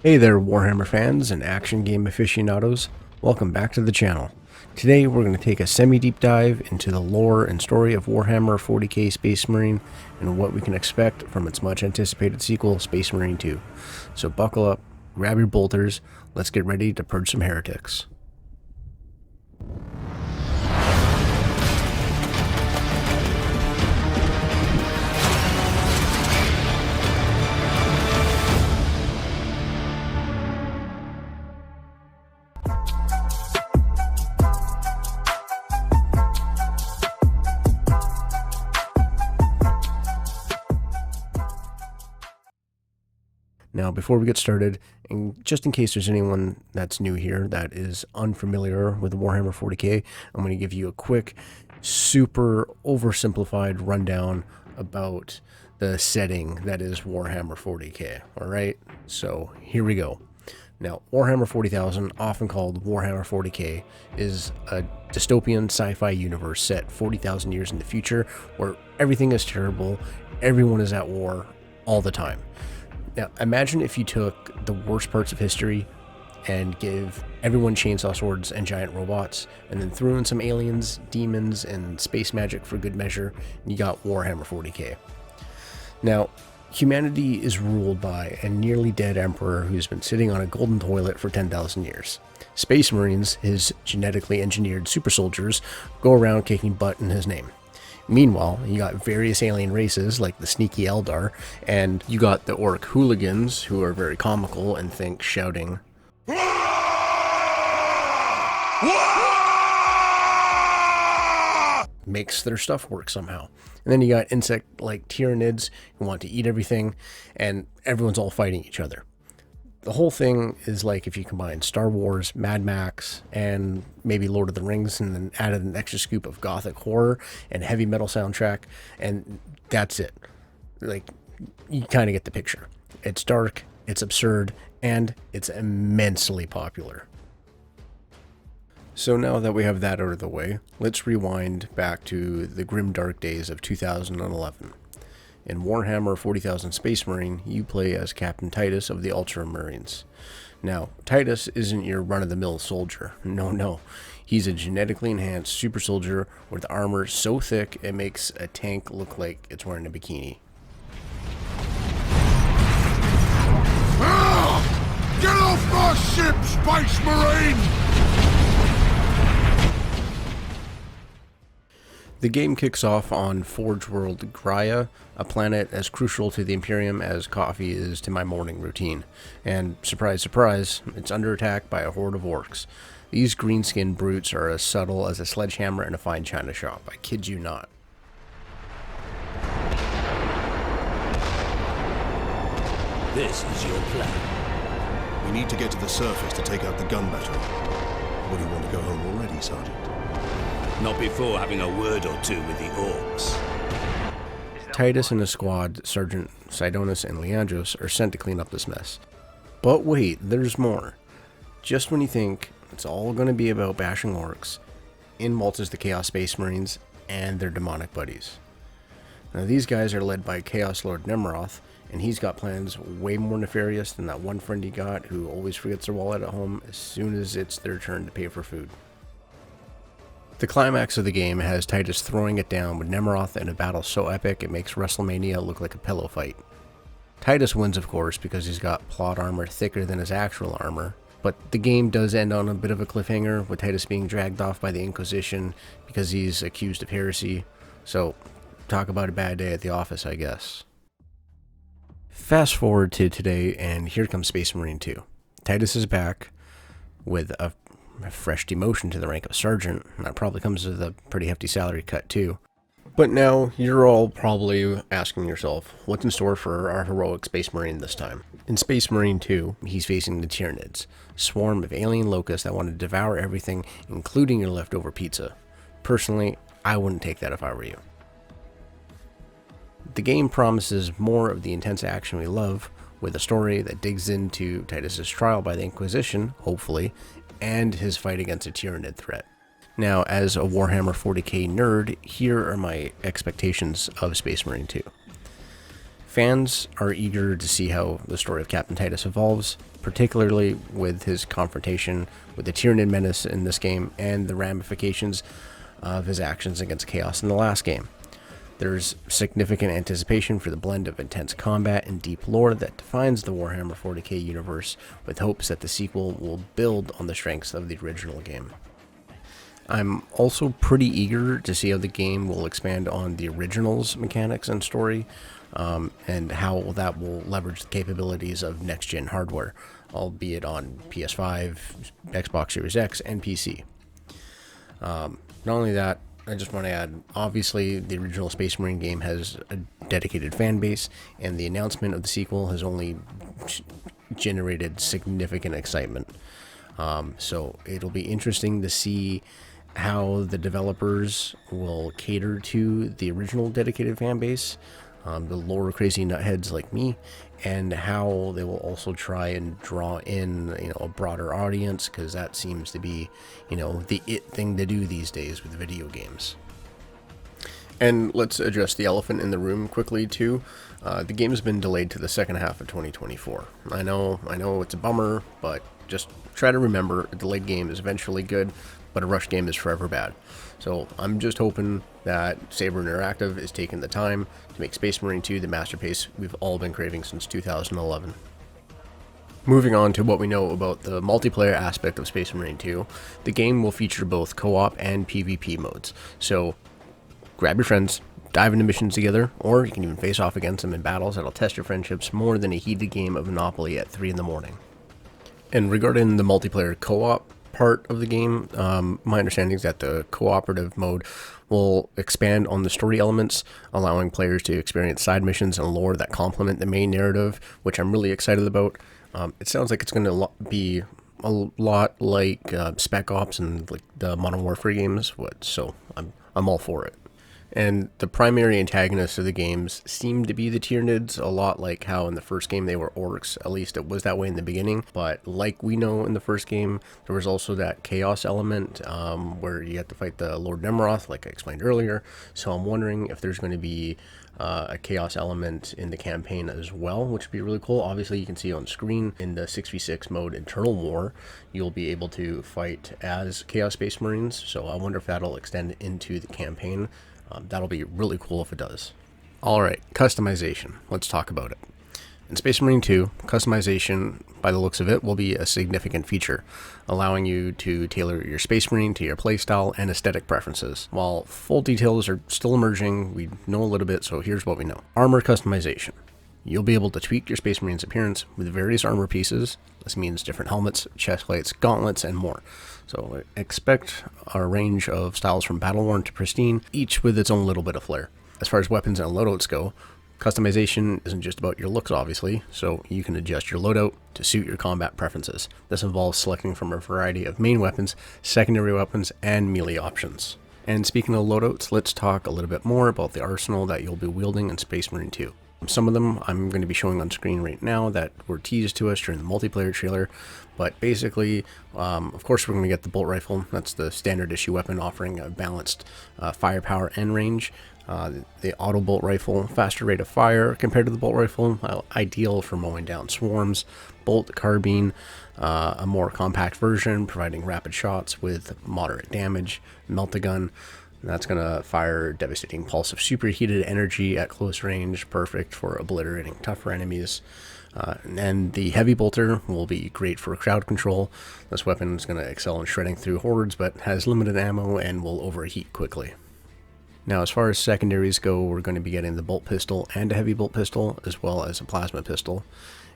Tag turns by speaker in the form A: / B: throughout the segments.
A: Hey there, Warhammer fans and action game aficionados. Welcome back to the channel. Today we're going to take a semi-deep dive into the lore and story of Warhammer 40k Space Marine and what we can expect from its much anticipated sequel, Space Marine 2. So buckle up, grab your bolters, let's get ready to purge some heretics. Now, before we get started, and just in case there's anyone that's new here that is unfamiliar with Warhammer 40k, I'm going to give you a quick, super oversimplified rundown about the setting that is Warhammer 40k. Alright, so here we go. Now, Warhammer 40,000, often called Warhammer 40k, is a dystopian sci-fi universe set 40,000 years in the future where everything is terrible, everyone is at war all the time. Now, imagine if you took the worst parts of history and gave everyone chainsaw swords and giant robots, and then threw in some aliens, demons, and space magic for good measure, and you got Warhammer 40k. Now, humanity is ruled by a nearly dead emperor who's been sitting on a golden toilet for 10,000 years. Space Marines, his genetically engineered super soldiers, go around kicking butt in his name. Meanwhile, you got various alien races like the sneaky Eldar, and you got the orc hooligans who are very comical and think shouting makes their stuff work somehow. And then you got insect like Tyranids who want to eat everything, and everyone's all fighting each other. The whole thing is like if you combine Star Wars, Mad Max, and maybe Lord of the Rings, and then added an extra scoop of gothic horror and heavy metal soundtrack, and that's it. Like, you kind of get the picture. It's dark, it's absurd, and it's immensely popular. So now that we have that out of the way, let's rewind back to the grimdark days of 2011. In Warhammer 40,000 Space Marine, you play as Captain Titus of the Ultramarines. Now, Titus isn't your run-of-the-mill soldier. No. He's a genetically enhanced super soldier with armor so thick it makes a tank look like it's wearing a bikini.
B: Get off my ship, Space Marine!
A: The game kicks off on Forge World Graia, a planet as crucial to the Imperium as coffee is to my morning routine. And surprise, surprise, it's under attack by a horde of orcs. These green-skinned brutes are as subtle as a sledgehammer in a fine china shop. I kid you not.
C: This is your plan.
B: We need to get to the surface to take out the gun battery. What, do you want to go home already, Sergeant?
C: Not before having a word or two with the orcs.
A: Titus and his squad, Sergeant Sidonus and Leandros, are sent to clean up this mess. But wait, there's more. Just when you think it's all going to be about bashing orcs, in waltzes the Chaos Space Marines and their demonic buddies. Now these guys are led by Chaos Lord Nemeroth, and he's got plans way more nefarious than that one friend he got who always forgets their wallet at home as soon as it's their turn to pay for food. The climax of the game has Titus throwing it down with Nemeroth in a battle so epic it makes WrestleMania look like a pillow fight. Titus wins, of course, because he's got plot armor thicker than his actual armor, but the game does end on a bit of a cliffhanger with Titus being dragged off by the Inquisition because he's accused of heresy, so talk about a bad day at the office, I guess. Fast forward to today, and here comes Space Marine 2. Titus is back with a fresh demotion to the rank of sergeant, and that probably comes with a pretty hefty salary cut too. But now you're all probably asking yourself, what's in store for our heroic Space Marine this time? In Space Marine 2, he's facing the Tyranids, a swarm of alien locusts that want to devour everything, including your leftover pizza. Personally, I wouldn't take that if I were you. The game promises more of the intense action we love, with a story that digs into Titus's trial by the Inquisition, hopefully, and his fight against a Tyranid threat. Now, as a Warhammer 40k nerd, here are my expectations of Space Marine 2. Fans are eager to see how the story of Captain Titus evolves, particularly with his confrontation with the Tyranid menace in this game and the ramifications of his actions against Chaos in the last game. There's significant anticipation for the blend of intense combat and deep lore that defines the Warhammer 40k universe, with hopes that the sequel will build on the strengths of the original game. I'm also pretty eager to see how the game will expand on the original's mechanics and story, and how that will leverage the capabilities of next-gen hardware, albeit on PS5, Xbox Series X, and PC. Not only that, I just want to add, obviously, the original Space Marine game has a dedicated fan base, and the announcement of the sequel has only generated significant excitement. So it'll be interesting to see how the developers will cater to the original dedicated fan base, the lore crazy nutheads like me, and how they will also try and draw in, a broader audience, because that seems to be, the it thing to do these days with video games. And let's address the elephant in the room quickly too. The game has been delayed to the second half of 2024. I know it's a bummer, but just try to remember, a delayed game is eventually good, but a rushed game is forever bad. So I'm just hoping that Saber Interactive is taking the time to make Space Marine 2 the masterpiece we've all been craving since 2011. Moving on to what we know about the multiplayer aspect of Space Marine 2, the game will feature both co-op and PvP modes. So grab your friends, dive into missions together, or you can even face off against them in battles that'll test your friendships more than a heated game of Monopoly at 3 in the morning. And regarding the multiplayer co-op part of the game, my understanding is that the cooperative mode will expand on the story elements, allowing players to experience side missions and lore that complement the main narrative, which I'm really excited about. It sounds like it's going to be a lot like Spec Ops and like the Modern Warfare games, so I'm all for it. And the primary antagonists of the games seem to be the Tyranids, a lot like how in the first game they were orcs. At least it was that way in the beginning. But like we know in the first game, there was also that chaos element where you have to fight the Lord Nemeroth, like I explained earlier. So I'm wondering if there's going to be a chaos element in the campaign as well, which would be really cool. Obviously, you can see on screen in the 6v6 mode Internal War, you'll be able to fight as Chaos Space Marines. So I wonder if that'll extend into the campaign. That'll be really cool if it does. Alright, customization. Let's talk about it. In Space Marine 2, customization, by the looks of it, will be a significant feature, allowing you to tailor your Space Marine to your playstyle and aesthetic preferences. While full details are still emerging, we know a little bit, so here's what we know. Armor customization. You'll be able to tweak your Space Marine's appearance with various armor pieces. This means different helmets, chest plates, gauntlets, and more. So expect a range of styles from battle-worn to pristine, each with its own little bit of flair. As far as weapons and loadouts go, customization isn't just about your looks, obviously, so you can adjust your loadout to suit your combat preferences. This involves selecting from a variety of main weapons, secondary weapons, and melee options. And speaking of loadouts, let's talk a little bit more about the arsenal that you'll be wielding in Space Marine 2. Some of them I'm going to be showing on screen right now that were teased to us during the multiplayer trailer, but basically, of course we're going to get the bolt rifle. That's the standard issue weapon, offering a balanced firepower and range. The auto bolt rifle, faster rate of fire compared to the bolt rifle, ideal for mowing down swarms. Bolt carbine, a more compact version, providing rapid shots with moderate damage. Melt-a-gun. That's going to fire devastating pulse of superheated energy at close range, perfect for obliterating tougher enemies. And the heavy bolter will be great for crowd control. This weapon is going to excel in shredding through hordes, but has limited ammo and will overheat quickly. Now, as far as secondaries go, we're going to be getting the bolt pistol and a heavy bolt pistol, as well as a plasma pistol.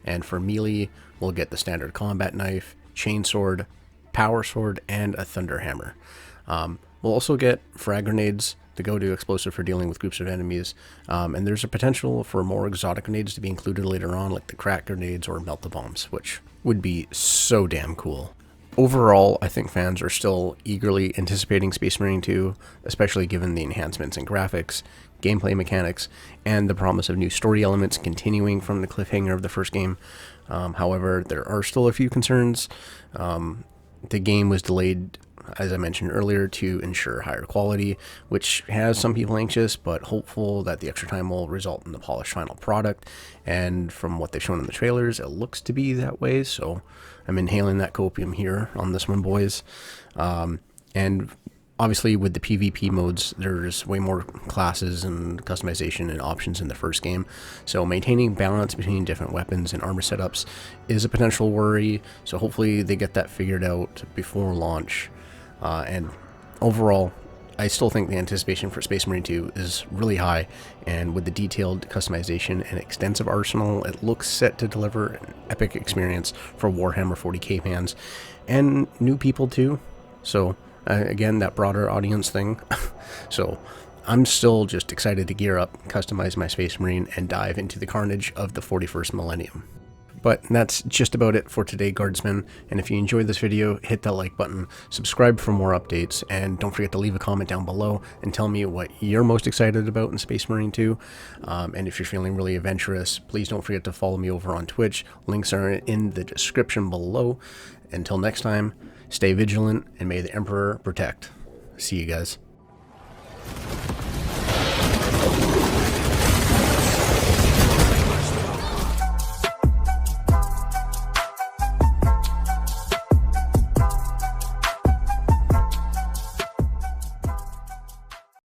A: And for melee, we'll get the standard combat knife, chainsword, power sword, and a thunder hammer. We'll also get frag grenades, the go-to explosive for dealing with groups of enemies, and there's a potential for more exotic grenades to be included later on, like the crack grenades or melt-the-bombs, which would be so damn cool. Overall, I think fans are still eagerly anticipating Space Marine 2, especially given the enhancements in graphics, gameplay mechanics, and the promise of new story elements continuing from the cliffhanger of the first game. However, there are still a few concerns. The game was delayed as I mentioned earlier, to ensure higher quality, which has some people anxious, but hopeful that the extra time will result in the polished final product. And from what they've shown in the trailers, it looks to be that way, so I'm inhaling that copium here on this one, boys. And obviously with the PvP modes, there's way more classes and customization and options in the first game, so maintaining balance between different weapons and armor setups is a potential worry, so hopefully they get that figured out before launch. And overall, I still think the anticipation for Space Marine 2 is really high, and with the detailed customization and extensive arsenal, it looks set to deliver an epic experience for Warhammer 40k fans, and new people too, so again, that broader audience thing. So I'm still just excited to gear up, customize my Space Marine, and dive into the carnage of the 41st millennium. But that's just about it for today, Guardsmen, and if you enjoyed this video, hit that like button, subscribe for more updates, and don't forget to leave a comment down below and tell me what you're most excited about in Space Marine 2. And if you're feeling really adventurous, please don't forget to follow me over on Twitch. Links are in the description below. Until next time, stay vigilant, and may the Emperor protect. See you guys.